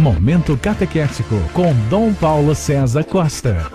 Momento Catequético com Dom Paulo César Costa.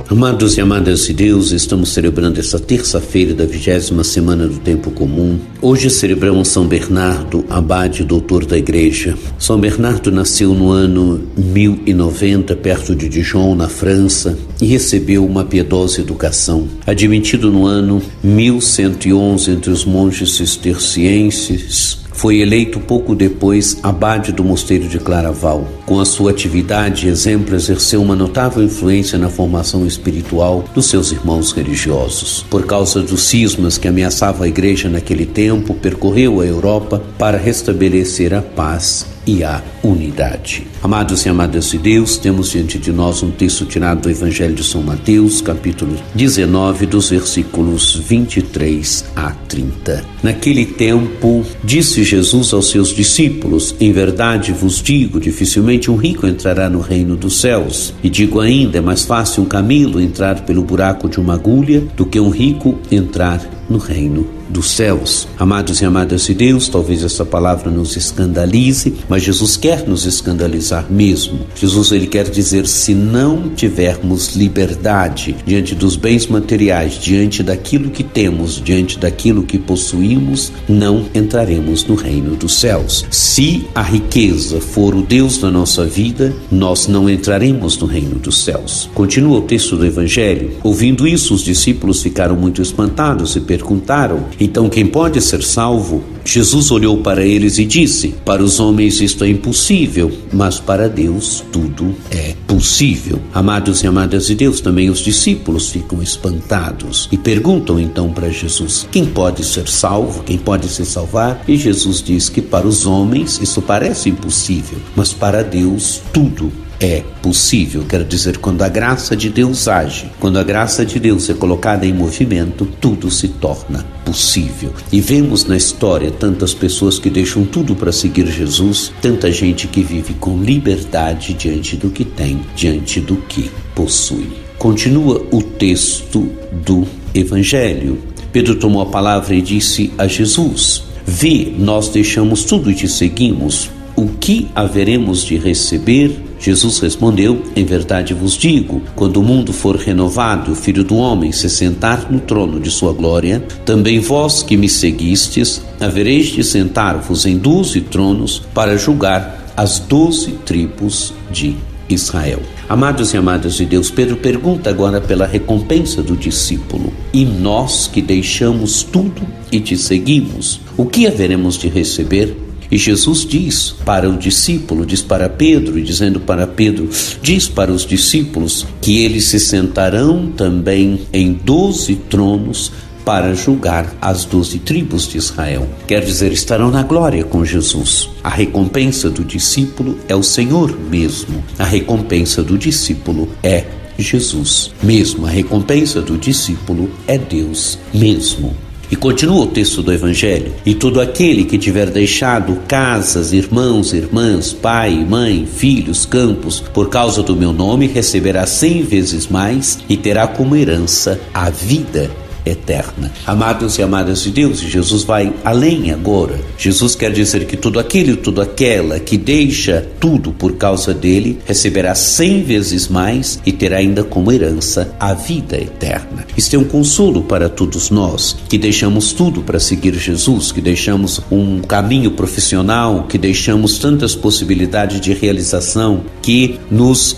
Amados e amadas de Deus, estamos celebrando esta terça-feira da 20ª semana do Tempo Comum. Hoje celebramos São Bernardo, abade e doutor da Igreja. São Bernardo nasceu no ano 1090, perto de Dijon, na França, e recebeu uma piedosa educação. Admitido no ano 1111 entre os monges cistercienses, foi eleito pouco depois abade do mosteiro de Claraval. Com a sua atividade e exemplo, exerceu uma notável influência na formação espiritual dos seus irmãos religiosos. Por causa dos cismas que ameaçavam a Igreja naquele tempo, percorreu a Europa para restabelecer a paz e a unidade. Amados e amadas de Deus, temos diante de nós um texto tirado do Evangelho de São Mateus, capítulo 19, dos versículos 23 a 30. Naquele tempo, disse Jesus aos seus discípulos: em verdade vos digo, dificilmente um rico entrará no reino dos céus. E digo ainda, é mais fácil um camelo entrar pelo buraco de uma agulha do que um rico entrar no reino dos céus. Amados e amadas de Deus, talvez essa palavra nos escandalize, mas Jesus quer nos escandalizar mesmo. Jesus, ele quer dizer, se não tivermos liberdade diante dos bens materiais, diante daquilo que temos, diante daquilo que possuímos, não entraremos no reino dos céus. Se a riqueza for o Deus da nossa vida, nós não entraremos no reino dos céus. Continua o texto do Evangelho. Ouvindo isso, os discípulos ficaram muito espantados e perguntaram: então quem pode ser salvo? Jesus olhou para eles e disse: para os homens isto é impossível, mas para Deus tudo é possível. Amados e amadas de Deus, também os discípulos ficam espantados e perguntam então para Jesus: quem pode ser salvo? Quem pode se salvar? E Jesus diz que para os homens isso parece impossível, mas para Deus tudo é possível. Quer dizer, quando a graça de Deus age, quando a graça de Deus é colocada em movimento, tudo se torna possível. E vemos na história tantas pessoas que deixam tudo para seguir Jesus, tanta gente que vive com liberdade diante do que tem, diante do que possui. Continua o texto do Evangelho. Pedro tomou a palavra e disse a Jesus: vê, nós deixamos tudo e te seguimos. O que haveremos de receber? Jesus respondeu: em verdade vos digo, quando o mundo for renovado, o Filho do Homem se sentar no trono de sua glória, também vós que me seguistes, havereis de sentar-vos em 12 tronos para julgar as 12 tribos de Israel. Amados e amadas de Deus, Pedro pergunta agora pela recompensa do discípulo: e nós que deixamos tudo e te seguimos, o que haveremos de receber? E Jesus diz para o discípulo, diz para Pedro, e dizendo para Pedro, diz para os discípulos que eles se sentarão também em 12 tronos para julgar as 12 tribos de Israel. Quer dizer, estarão na glória com Jesus. A recompensa do discípulo é o Senhor mesmo. A recompensa do discípulo é Jesus mesmo. A recompensa do discípulo é Deus mesmo. E continua o texto do Evangelho: e todo aquele que tiver deixado casas, irmãos, irmãs, pai, mãe, filhos, campos, por causa do meu nome, receberá 100 vezes mais e terá como herança a vida eterna. Amados e amadas de Deus, Jesus vai além agora. Jesus quer dizer que todo aquele, toda aquela que deixa tudo por causa dele, receberá 100 vezes mais e terá ainda como herança a vida eterna. Isto é um consolo para todos nós que deixamos tudo para seguir Jesus, que deixamos um caminho profissional, que deixamos tantas possibilidades de realização, que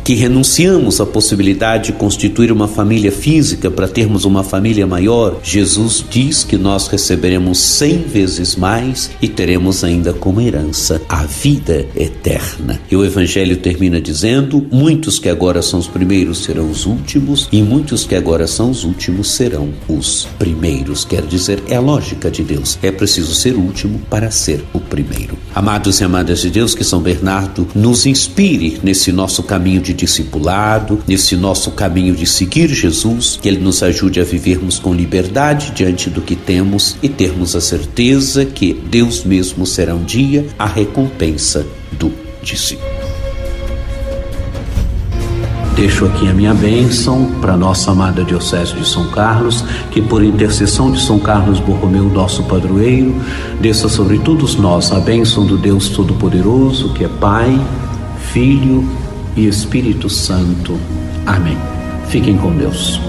renunciamos à possibilidade de constituir uma família física para termos uma família maior. Jesus diz que nós receberemos 100 vezes mais e teremos ainda como herança a vida eterna. E o Evangelho termina dizendo: muitos que agora são os primeiros serão os últimos, e muitos que agora são os últimos serão os primeiros. Quer dizer, é a lógica de Deus. É preciso ser o último para ser o primeiro. Amados e amadas de Deus, que São Bernardo nos inspire nesse nosso caminho de discipulado, nesse nosso caminho de seguir Jesus, que Ele nos ajude a vivermos com liberdade diante do que temos e termos a certeza que Deus mesmo será um dia a recompensa do discípulo. Deixo aqui a minha bênção para nossa amada Diocese de São Carlos, que por intercessão de São Carlos Borromeu, nosso padroeiro, desça sobre todos nós a bênção do Deus Todo-Poderoso, que é Pai, Filho e Espírito Santo. Amém. Fiquem com Deus.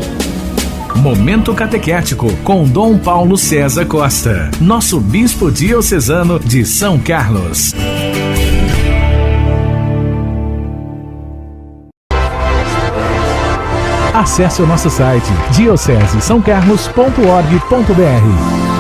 Momento Catequético com Dom Paulo César Costa, nosso Bispo Diocesano de São Carlos. Acesse o nosso site diocesesaocarlos.org.br.